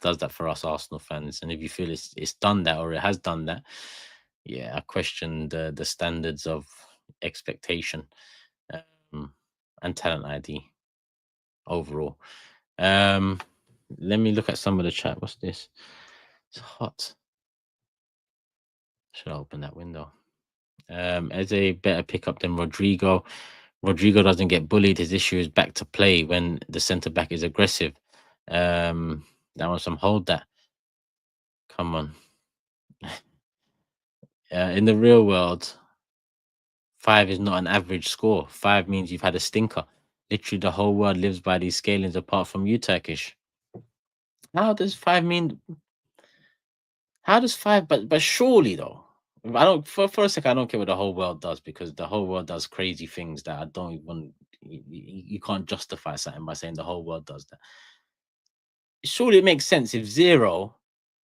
does that for us Arsenal fans. And if you feel it's done that, or it has done that, yeah, I question the standards of expectation um, and talent ID overall. Let me look at some of the chat. What's this? It's hot. Should I open that window? As a better pickup than Rodrigo. Rodrigo doesn't get bullied. His issue is back to play when the centre back is aggressive. That one, some hold that. Come on. In the real world, 5 is not an average score. 5 means you've had a stinker. Literally, the whole world lives by these scalings apart from you, Turkish. How does 5 mean? How does 5? But surely though, I don't. For a second, I don't care what the whole world does, because the whole world does crazy things that I don't even. You can't justify something by saying the whole world does that. Surely it makes sense if 0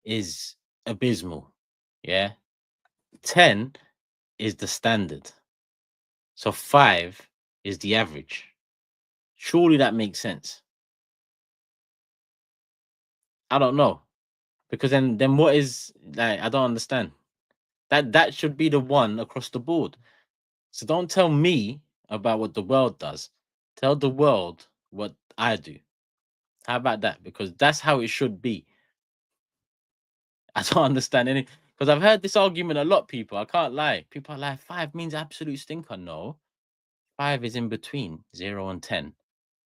is abysmal, yeah. 10 is the standard, so 5 is the average. Surely that makes sense. I don't know, because then what is, like, I don't understand. That should be the one across the board. So don't tell me about what the world does. Tell the world what I do. How about that? Because that's how it should be. I don't understand any, because I've heard this argument a lot, people. I can't lie. People are like, 5 means absolute stinker. No, 5 is in between 0 and 10.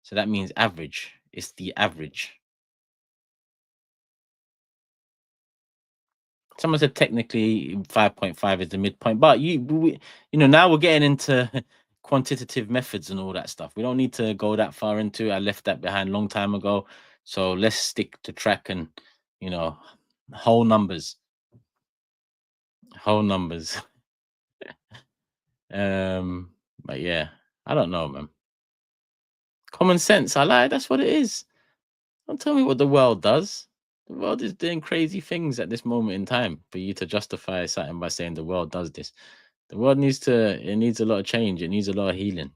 So that means average. It's the average. Someone said technically 5.5 is the midpoint, but now we're getting into quantitative methods and all that stuff. We don't need to go that far into it. I left that behind a long time ago. So let's stick to track and, you know, whole numbers. Whole numbers. But yeah, I don't know, man. Common sense. I lie. That's what it is. Don't tell me what the world does. The world is doing crazy things at this moment in time for you to justify something by saying the world does this. The world needs a lot of change. It needs a lot of healing.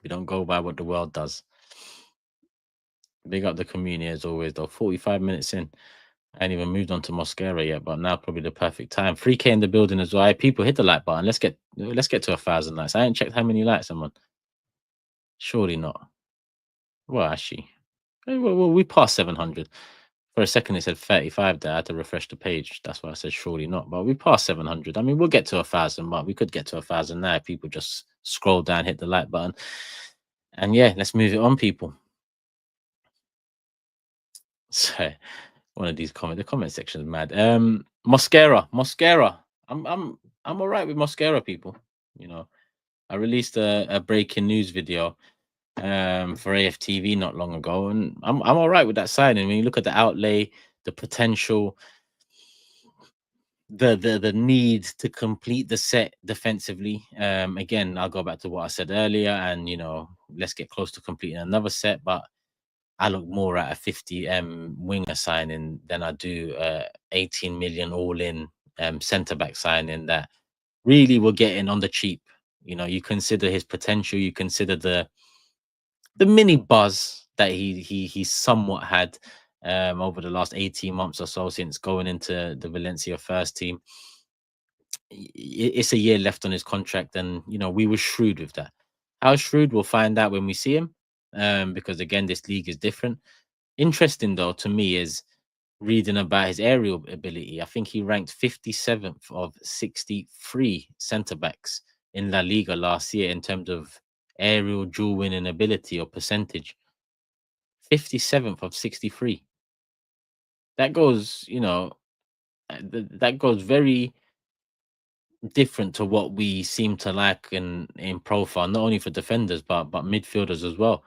We don't go by what the world does. Big up the community as always, though. 45 minutes in. I ain't even moved on to Mosquera yet, but now probably the perfect time. 3K in the building as well. Hey, people, hit the like button. Let's get to 1,000 likes. I ain't checked how many likes I'm on. Surely not. Well, actually, Well, we passed 700. For a second, it said 35 there. I had to refresh the page. That's why I said surely not. But we passed 700. I mean, we'll get to 1,000, but we could get to 1,000 now if people just scroll down, hit the like button. And yeah, let's move it on, people. So one of these the comment section is mad. Mosquera. I'm all right with Mosquera, people. You know, I released a breaking news video for AFTV not long ago, and I'm all right with that signing. When you look at the outlay, the potential, the need to complete the set defensively. Again, I'll go back to what I said earlier, and let's get close to completing another set. But I look more at a 50 winger signing than I do 18 million all in centre back signing that really we're getting on the cheap. You consider his potential, you consider the mini buzz that he somewhat had over the last 18 months or so since going into the Valencia first team. It's a year left on his contract, and we were shrewd with that. How shrewd, we'll find out when we see him, because again, this league is different. Interesting though to me is reading about his aerial ability. I think he ranked 57th of 63 centre backs in La Liga last year in terms of aerial dual winning ability or percentage. 57th of 63. That goes, that goes very different to what we seem to like in profile, not only for defenders but midfielders as well.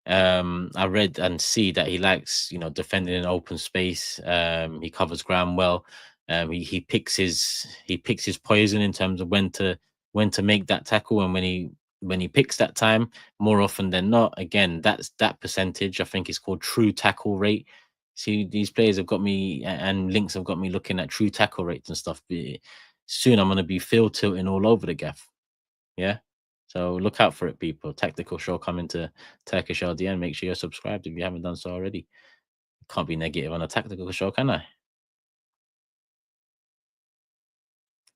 I read and see that he likes, defending in open space. He covers ground well. He picks his poison in terms of when to make that tackle, and when he picks that time, more often than not. Again, that percentage I think is called true tackle rate. See, these players have got me, and links have got me looking at true tackle rates and stuff. Soon I'm going to be field tilting all over the gaff. Yeah. So look out for it, people. Tactical show coming to Turkish LDN. Make sure you're subscribed if you haven't done so already. Can't be negative on a tactical show, can I?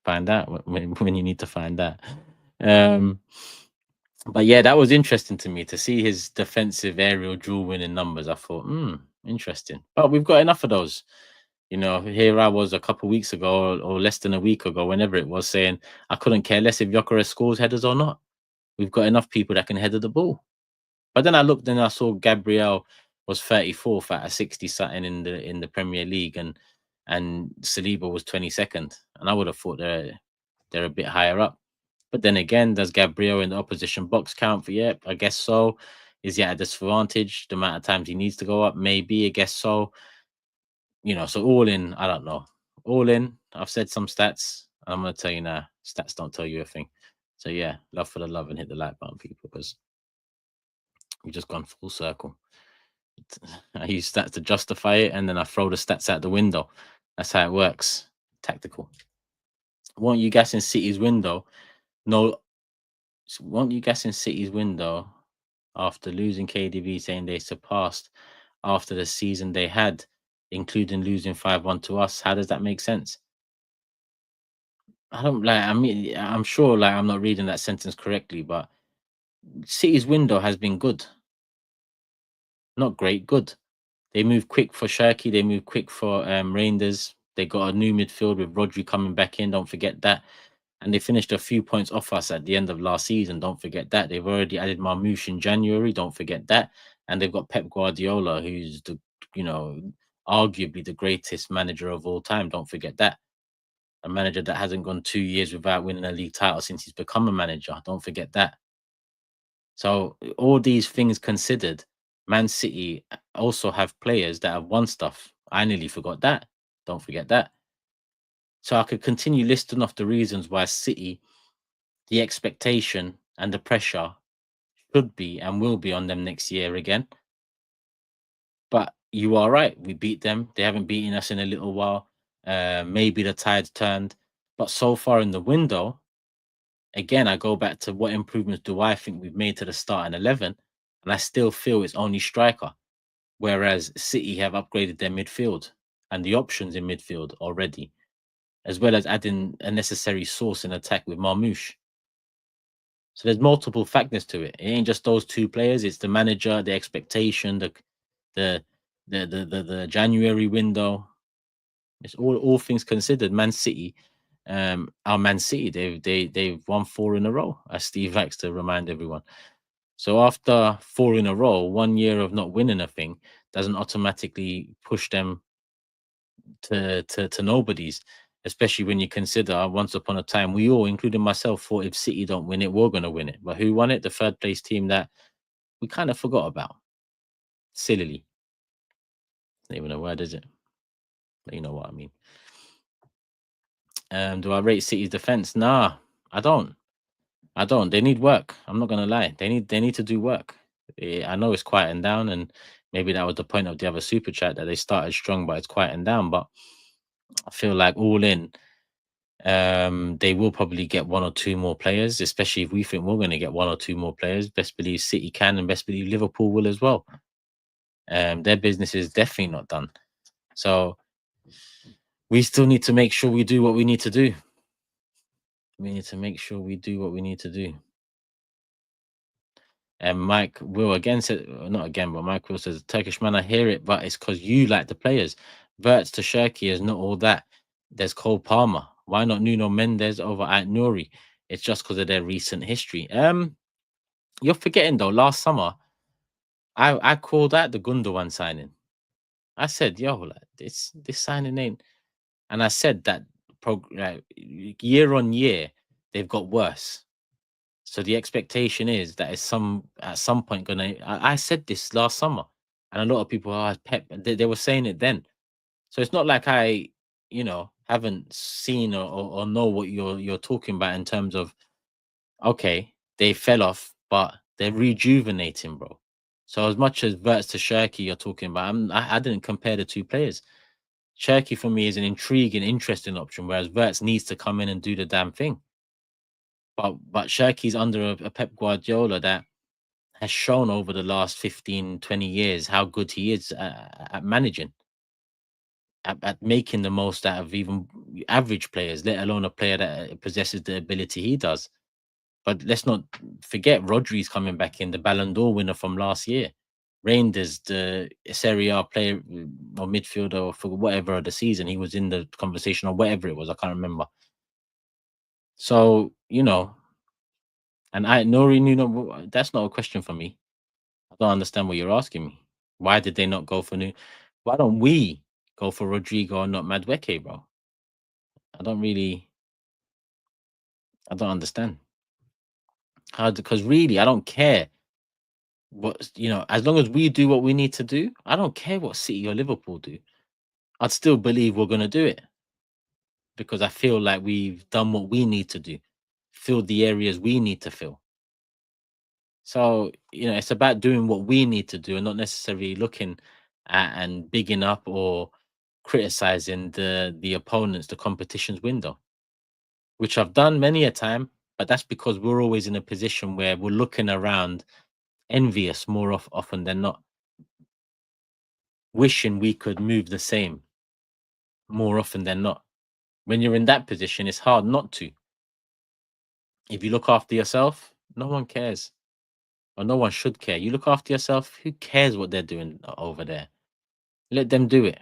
Find out when you need to find that. But yeah, that was interesting to me to see his defensive aerial dual winning numbers. I thought, interesting. But we've got enough of those. Here I was a couple weeks ago or less than a week ago, whenever it was, saying I couldn't care less if Gyokeres scores headers or not. We've got enough people that can header the ball. But then I looked and I saw Gabriel was 34th out of 60 something in the Premier League, and Saliba was 22nd. And I would have thought they're a bit higher up. But then again, does Gabriel in the opposition box count for? Yep, I guess so. Is he at a disadvantage? The amount of times he needs to go up, maybe, I guess so. So all in, I don't know. All in, I've said some stats. I'm gonna tell you now, stats don't tell you a thing. So yeah, love for the love and hit the like button, people, because we've just gone full circle. I use stats to justify it, and then I throw the stats out the window. That's how it works. Tactical. Won't you guess in City's window? No. Won't you guess in City's window after losing KDB, saying they surpassed after the season they had, including losing 5-1 to us? How does that make sense? I don't like. I mean, I'm sure like I'm not reading that sentence correctly, but City's window has been good, not great, good. They move quick for Shirky. They move quick for Reinders. They got a new midfield with Rodri coming back in. Don't forget that. And they finished a few points off us at the end of last season. Don't forget that. They've already added Marmoush in January. Don't forget that. And they've got Pep Guardiola, who's arguably the greatest manager of all time. Don't forget that. A manager that hasn't gone 2 years without winning a league title since he's become a manager. Don't forget that. So all these things considered, Man City also have players that have won stuff. I nearly forgot that. Don't forget that. So I could continue listing off the reasons why City, the expectation and the pressure should be and will be on them next year again. But you are right. We beat them. They haven't beaten us in a little while. Maybe the tide's turned. But so far in the window, again, I go back to what improvements do I think we've made to the starting 11, and I still feel it's only striker. Whereas City have upgraded their midfield and the options in midfield already, as well as adding a necessary source in attack with Marmoush. So there's multiple factors to it. It ain't just those two players. It's the manager, the expectation, the the January window. It's all things considered. Man City, our Man City, they've won four in a row, as Steve likes to remind everyone. So after four in a row, 1 year of not winning a thing doesn't automatically push them to nobody's. Especially when you consider once upon a time we all, including myself, thought if City don't win it, we're gonna win it. But who won it? The third place team that we kind of forgot about. Sillily. Not even a word, is it? But you know what I mean. Do I rate City's defense? Nah, I don't. I don't. They need work. I'm not gonna lie. They need to do work. I know it's quieting down, and maybe that was the point of the other super chat that they started strong, but it's quieting down. But I feel like all in, they will probably get one or two more players, especially if we think we're going to get one or two more players. Best believe City can, and best believe Liverpool will as well. Their business is definitely not done. So we still need to make sure we do what we need to do. We need to make sure we do what we need to do. And Mike Will again said, not again, but Mike Will says, Turkish man, I hear it, but it's because you like the players. Verts to Shirky is not all that. There's Cole Palmer. Why not Nuno Mendes over at Nuri? It's just because of their recent history. You're forgetting though, last summer, I called out the Gundogan signing. I said, yo, like, this signing ain't. And I said that year on year, they've got worse. So the expectation is that it's at some point gonna. I said this last summer, and a lot of people are Pep. They were saying it then. So it's not like I, haven't seen or know what you're talking about in terms of okay, they fell off, but they're rejuvenating, bro. So as much as Verts to Shirky you're talking about, I didn't compare the two players. Shirky for me is an intriguing, interesting option, whereas Verts needs to come in and do the damn thing. But Shirky's under a Pep Guardiola that has shown over the last 15, 20 years how good he is at managing, at making the most out of even average players, let alone a player that possesses the ability he does. But let's not forget Rodri's coming back in, the Ballon d'Or winner from last year. Reinders, the Serie A player or midfielder or for whatever of the season, he was in the conversation or whatever it was. I can't remember. So, and Nori Nuno, that's not a question for me. I don't understand what you're asking me. Why did they not go for new? Why don't we go for Rodrigo and not Madweke, bro? I don't really, I don't understand. How? Because really, I don't care what as long as we do what we need to do. I don't care what City or Liverpool do. I'd still believe we're gonna do it because I feel like we've done what we need to do, filled the areas we need to fill. So, it's about doing what we need to do and not necessarily looking at and bigging up or criticizing the opponents, the competition's window, which I've done many a time, but that's because we're always in a position where we're looking around envious more often than not, wishing we could move the same more often than not. When you're in that position, it's hard not to. If you look after yourself, no one cares. Or no one should care. You look after yourself, who cares what they're doing over there? Let them do it.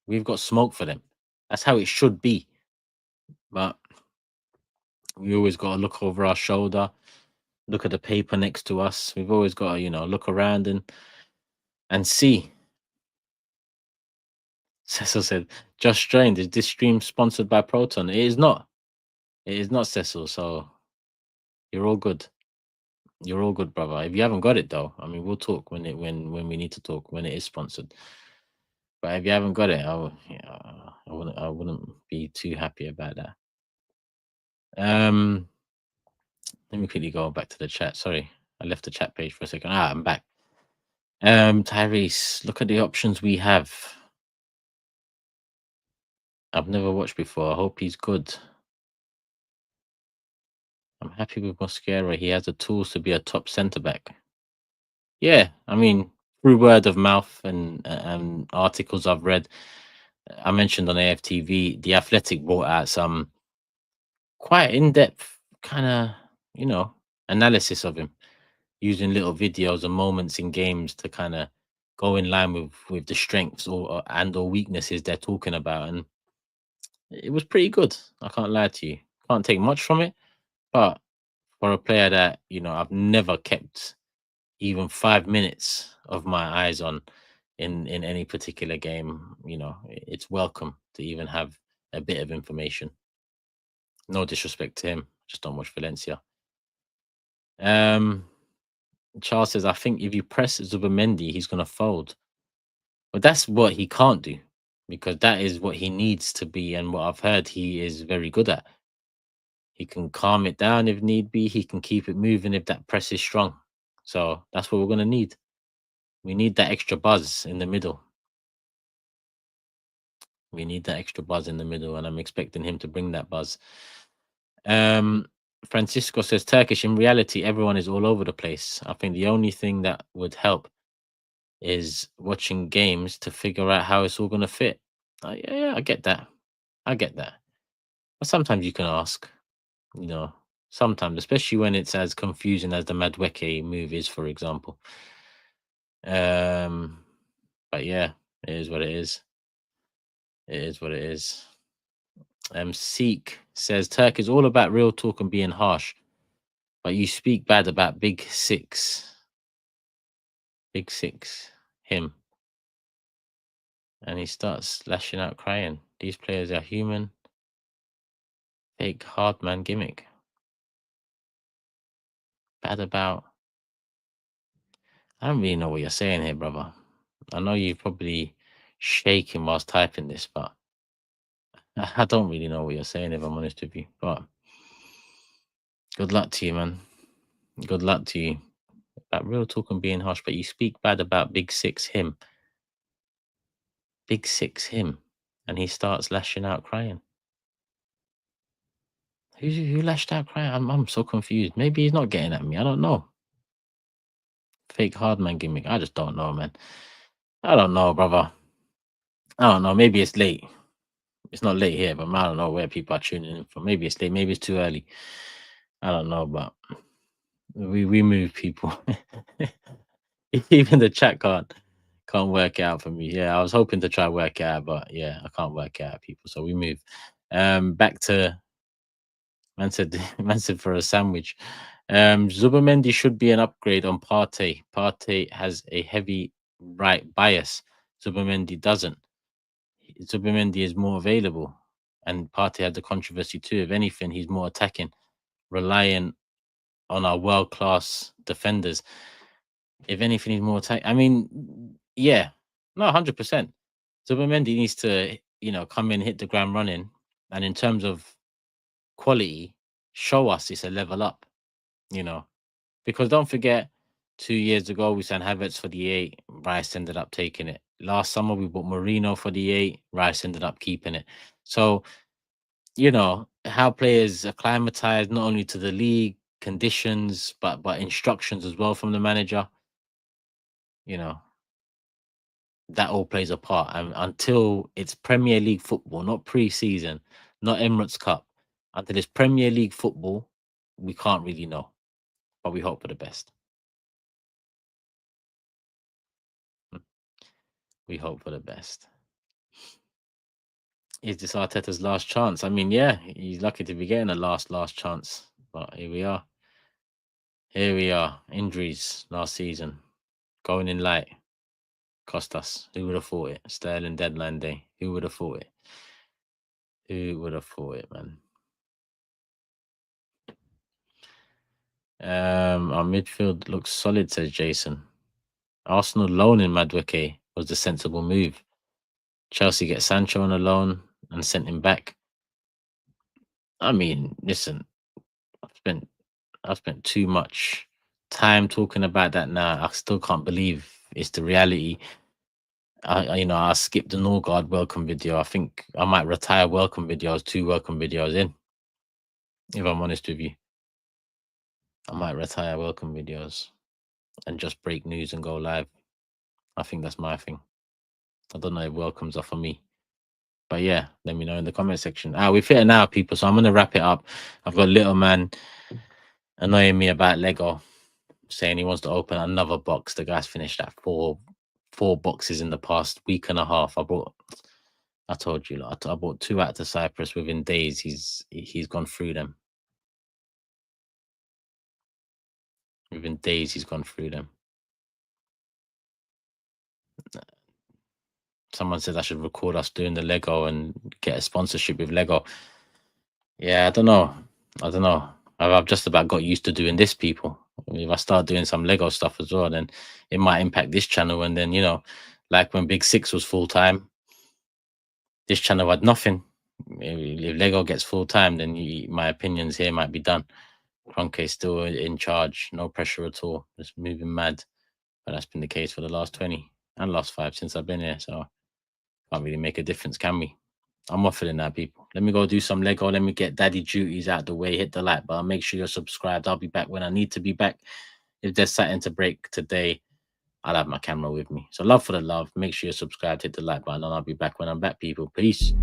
We've got smoke for them. That's how it should be. But we always got to look over our shoulder, look at the paper next to us. We've always got to, look around and see. Cecil said, just strained. Is this stream sponsored by Proton? It is not. It is not, Cecil. So you're all good. You're all good, brother. If you haven't got it though, I mean, we'll talk when we need to talk when it is sponsored. But if you haven't got it, I wouldn't be too happy about that. Let me quickly go back to the chat. Sorry, I left the chat page for a second. I'm back. Tyrese, look at the options we have. I've never watched before. I hope he's good. I'm happy with Mosquera. He has the tools to be a top centre back. Yeah, I mean, through word of mouth and articles I've read, I mentioned on AFTV, The Athletic brought out some quite in-depth kind of, analysis of him, using little videos and moments in games to kind of go in line with the strengths or weaknesses they're talking about, and it was pretty good. I can't lie to you. Can't take much from it, but for a player that I've never kept even 5 minutes of my eyes on in any particular game, it's welcome to even have a bit of information. No disrespect to him, just don't watch Valencia. Um, Charles says, I think if you press Zubamendi, he's gonna fold. But that's what he can't do, because that is what he needs to be, and what I've heard he is very good at. He can calm it down if need be. He can keep it moving if that press is strong. So that's what we're gonna need. We need that extra buzz in the middle. We need that extra buzz in the middle, and I'm expecting him to bring that buzz. Um, Francisco says, Turkish, in reality, everyone is all over the place. I think the only thing that would help is watching games to figure out how it's all going to fit. Yeah, I get that. I get that. But sometimes you can ask, you know, sometimes, especially when it's as confusing as the Madweke move is, for example. Um, but yeah, it is what it is. It is what it is. Seek says, Turk is all about real talk and being harsh, but you speak bad about Big Six. Big Six, him. And he starts lashing out, crying. These players are human. Fake hard man gimmick. Bad about. I don't really know what you're saying here, brother. I know you're probably shaking whilst typing this, but I don't really know what you're saying, if I'm honest with you. But good luck to you, man. Good luck to you. About real talk and being harsh, but you speak bad about Big Six, him. Big Six, him. And he starts lashing out, crying. Who lashed out, crying? I'm so confused. Maybe he's not getting at me. I don't know. Fake hard man gimmick. I just don't know, man. I don't know, brother. I don't know. Maybe it's late. It's not late here, but I don't know where people are tuning in from. Maybe it's late. Maybe it's too early. I don't know, but we move people. Even the chat can't work it out for me. Yeah, I was hoping to try work it out, but yeah, I can't work it out, people. So we move. Back to man said for a sandwich. Zubamendi should be an upgrade on Partey. Partey has a heavy right bias. Zubamendi doesn't. Zubamendi is more available, and Partey had the controversy too. If anything, he's more attacking, relying on our world class defenders. If anything, he's more attack. I mean, yeah, no, 100%. Zubamendi needs to, come in, hit the ground running, and in terms of quality, show us it's a level up. Because don't forget, 2 years ago we signed Havertz for the 8. Rice ended up taking it. Last summer we bought Marino for the 8. Rice ended up keeping it. So how players acclimatize not only to the league conditions, but instructions as well from the manager. You know that all plays a part. And until it's Premier League football, not pre-season, not Emirates Cup, until it's Premier League football, we can't really know. But we hope for the best. We hope for the best. Is this Arteta's last chance? I mean, yeah, he's lucky to be getting a last chance. But here we are. Here we are. Injuries last season. Going in light. Cost us. Who would have thought it? Sterling deadline day. Who would have thought it? Who would have thought it, man? Our midfield looks solid, says Jason. Arsenal loan in Madueke was the sensible move. Chelsea get Sancho on a loan and sent him back. I mean, listen, I've spent too much time talking about that now. I still can't believe it's the reality. I skipped the Norgard welcome video. I think I might retire welcome videos, 2 welcome videos in. If I'm honest with you, I might retire welcome videos and just break news and go live. I think that's my thing. I don't know if welcomes are for me. But yeah, let me know in the comment section. We're fitting out, people. So I'm gonna wrap it up. I've got little man annoying me about Lego, saying he wants to open another box. The guy's finished at 4 boxes in the past week and a half. I told you, like, I bought 2 out to Cyprus within days. He's gone through them. Within days, he's gone through them. Someone said I should record us doing the Lego and get a sponsorship with Lego. Yeah, I don't know. I don't know. I've just about got used to doing this, people. If I start doing some Lego stuff as well, then it might impact this channel. And then, like when Big Six was full time, this channel had nothing. If Lego gets full time, then my opinions here might be done. Cronk is still in charge, no pressure at all, just moving mad. But that's been the case for the last 20 and last 5 since I've been here. So can't really make a difference, can we? I'm waffling now, people. Let me go do some Lego. Let me get daddy duties out the way. Hit the like button. Make sure you're subscribed. I'll be back when I need to be back. If there's something to break today, I'll have my camera with me. So love for the love. Make sure you're subscribed. Hit the like button. And I'll be back when I'm back, people. Peace.